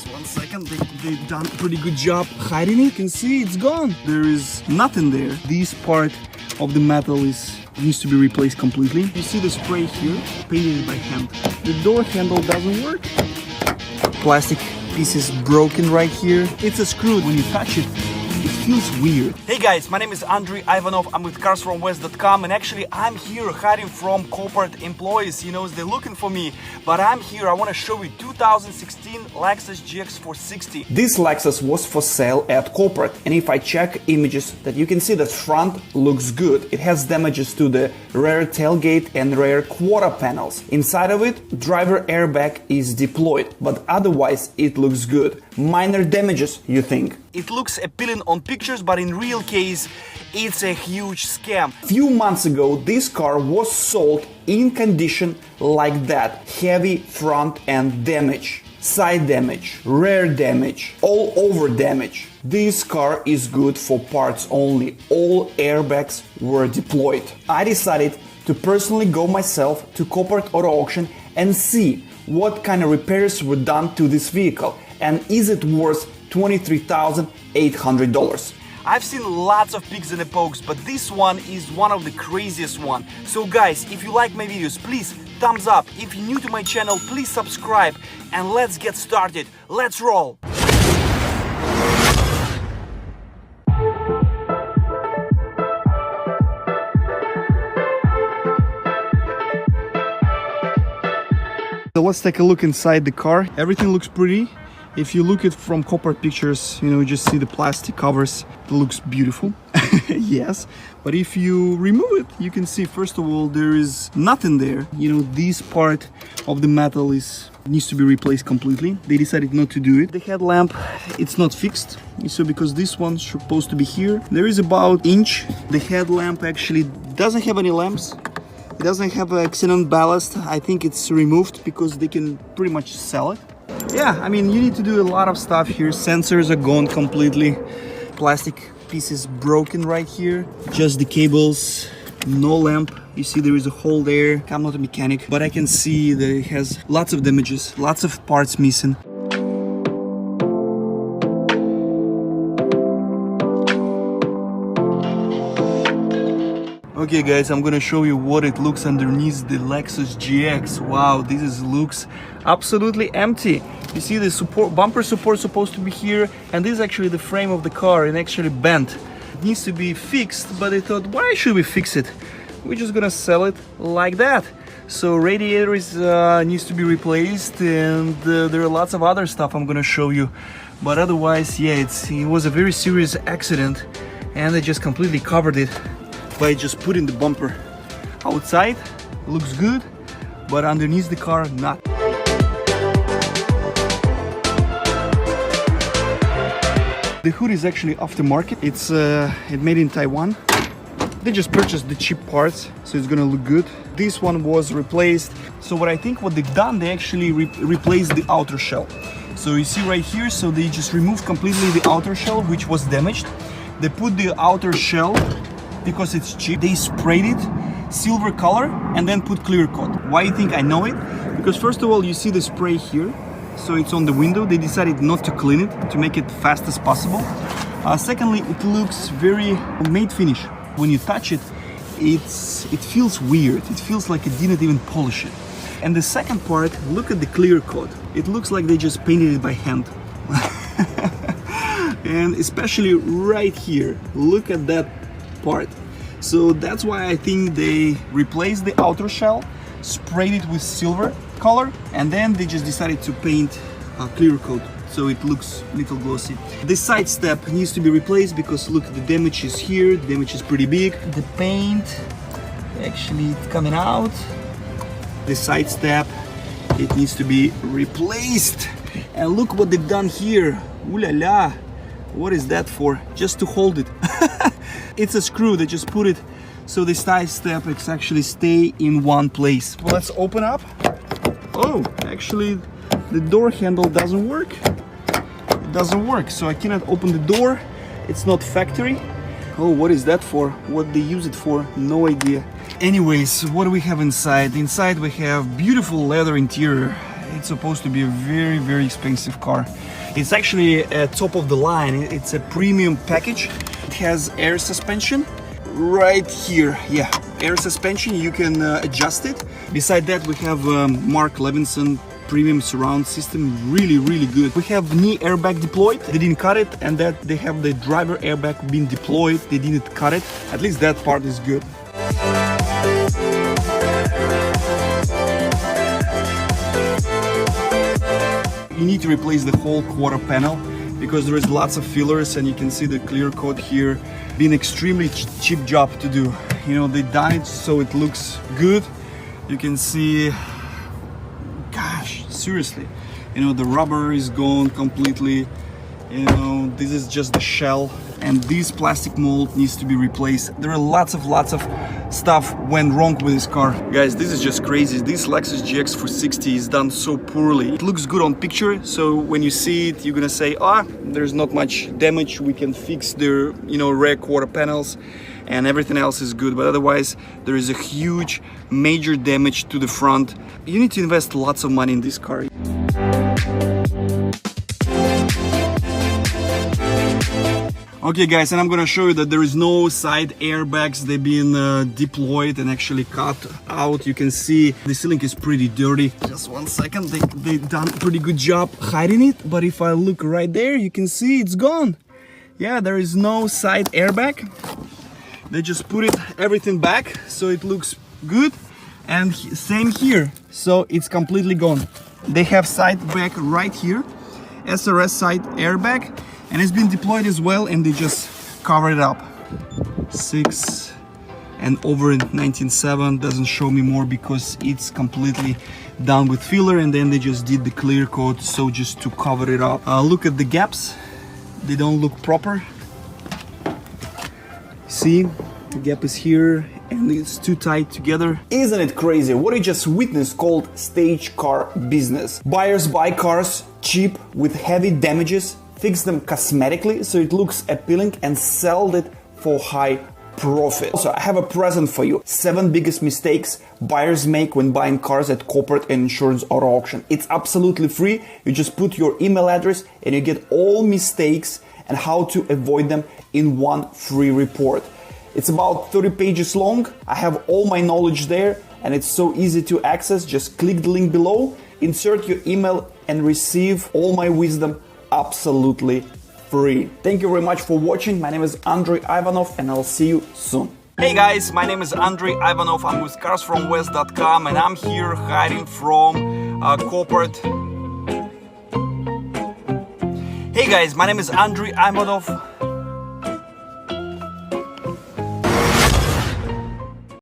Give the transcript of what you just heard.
Just 1 second. They've done a pretty good job hiding it. You can see it's gone. There is nothing there. This part of the metal needs to be replaced completely. You see the spray here, painted by hand. The door handle doesn't work. Plastic piece is broken right here. It's a screw. When you touch it, it feels weird. Hey guys, my name is Andrei Ivanov. I'm with carsfromwest.com, and actually I'm here hiding from Copart employees. You know, they're looking for me, but I'm here. I want to show you 2016 Lexus GX460. This Lexus was for sale at Copart, and if I check images, that you can see the front looks good. It has damages to the rear tailgate and rear quarter panels. Inside of it, driver airbag is deployed, but otherwise it looks good. Minor damages, you think? It looks appealing on pictures, but in real case, it's a huge scam. Few months ago, this car was sold in condition like that. Heavy front end damage, side damage, rear damage, all over damage. This car is good for parts only. All airbags were deployed. I decided to personally go myself to Copart Auto Auction and see what kind of repairs were done to this vehicle, and is it worth $23,800. I've seen lots of pigs and the pokes, but this one is one of the craziest one. So guys, if you like my videos, please thumbs up. If you're new to my channel, please subscribe, and let's get started. Let's roll. So let's take a look inside the car. Everything looks pretty. If you look at from Copart pictures, you know, you just see the plastic covers. It looks beautiful. Yes, but if you remove it, you can see first of all there is nothing there. You know, this part of the metal needs to be replaced completely. They decided not to do it. The headlamp, it's not fixed. So because this one's supposed to be here, there is about inch. The headlamp actually doesn't have any lamps. It doesn't have an accident ballast. I think it's removed because they can pretty much sell it. Yeah, I mean, you need to do a lot of stuff here. Sensors are gone completely. Plastic pieces broken right here. Just the cables, no lamp. You see there is a hole there. I'm not a mechanic, but I can see that it has lots of damages, lots of parts missing. Okay guys, I'm gonna show you what it looks underneath the Lexus GX. Wow, looks absolutely empty. You see the bumper support supposed to be here, and this is actually the frame of the car, and actually bent. It needs to be fixed, but I thought, why should we fix it? We're just gonna sell it like that. So radiator needs to be replaced, and there are lots of other stuff I'm gonna show you. But otherwise, yeah, it was a very serious accident, and they just completely covered it by just putting the bumper outside. It looks good, but underneath the car, not. The hood is actually aftermarket. It's made in Taiwan. They just purchased the cheap parts, so it's gonna look good. This one was replaced. So what they've done, they actually replaced the outer shell. So you see right here, so they just removed completely the outer shell, which was damaged. They put the outer shell, because it's cheap, they sprayed it silver color and then put clear coat. Why you think I know it? Because first of all, you see the spray here, so it's on the window. They decided not to clean it, to make it fast as possible. Secondly, it looks very matte finish. When you touch it, it feels weird. It feels like it didn't even polish it. And the second part, look at the clear coat. It looks like they just painted it by hand. And especially right here, look at that part. So that's why I think they replaced the outer shell, sprayed it with silver color, and then they just decided to paint a clear coat, so it looks a little glossy. The side step needs to be replaced because look, the damage is here. The damage is pretty big. The paint actually it's coming out. The side step, it needs to be replaced. And look what they've done here. Ooh la la. What is that for? Just to hold it. It's a screw. They just put it so the side step actually stay in one place. Well, let's open up. Oh, actually the door handle doesn't work. It doesn't work, so I cannot open the door. It's not factory. Oh, what is that for? What they use it for? No idea. Anyways, what do we have inside? Inside we have beautiful leather interior. it's supposed to be a very, very expensive car. It's actually a top of the line. It's a premium package. It has air suspension right here. Yeah, air suspension, you can adjust it. Beside that, we have Mark Levinson premium surround system, really, really good. We have knee airbag deployed. They didn't cut it, and that they have the driver airbag being deployed. They didn't cut it. At least that part is good. You need to replace the whole quarter panel because there is lots of fillers, and you can see the clear coat here. Been extremely cheap job to do. You know, they dyed so it looks good. You can see, gosh, seriously, you know, the rubber is gone completely. You know, this is just the shell, and this plastic mold needs to be replaced. There are lots of stuff went wrong with this car. Guys, this is just crazy. This Lexus GX460 is done so poorly. It looks good on picture, so when you see it, you're gonna say, ah, there's not much damage. We can fix the, you know, rear quarter panels, and everything else is good. But otherwise, there is a huge, major damage to the front. You need to invest lots of money in this car. Okay guys, and I'm gonna show you that there is no side airbags. They've been deployed and actually cut out. You can see the ceiling is pretty dirty. Just one second, they've done a pretty good job hiding it, but if I look right there, you can see it's gone. Yeah, there is no side airbag. They just put everything back so it looks good, and same here, so it's completely gone. They have side back right here, SRS side airbag, and it's been deployed as well, and they just cover it up. 6 and over 19.7 doesn't show me more because it's completely done with filler, and then they just did the clear coat, so just to cover it up. Look at the gaps, they don't look proper. See, the gap is here and it's too tight together. Isn't it crazy what you just witnessed called stage car business? Buyers buy cars cheap with heavy damages, fix them cosmetically so it looks appealing, and sell it for high profit. So I have a present for you. 7 biggest mistakes buyers make when buying cars at Copart and Insurance Auto Auction. It's absolutely free. You just put your email address and you get all mistakes and how to avoid them in one free report. It's about 30 pages long. I have all my knowledge there, and it's so easy to access. Just click the link below, insert your email, and receive all my wisdom absolutely free. Thank you very much for watching. My name is Andrei Ivanov, and I'll see you soon. Hey guys, my name is Andrei Ivanov. I'm with carsfromwest.com, and I'm here hiding from Copart. Hey guys, my name is Andrei Ivanov.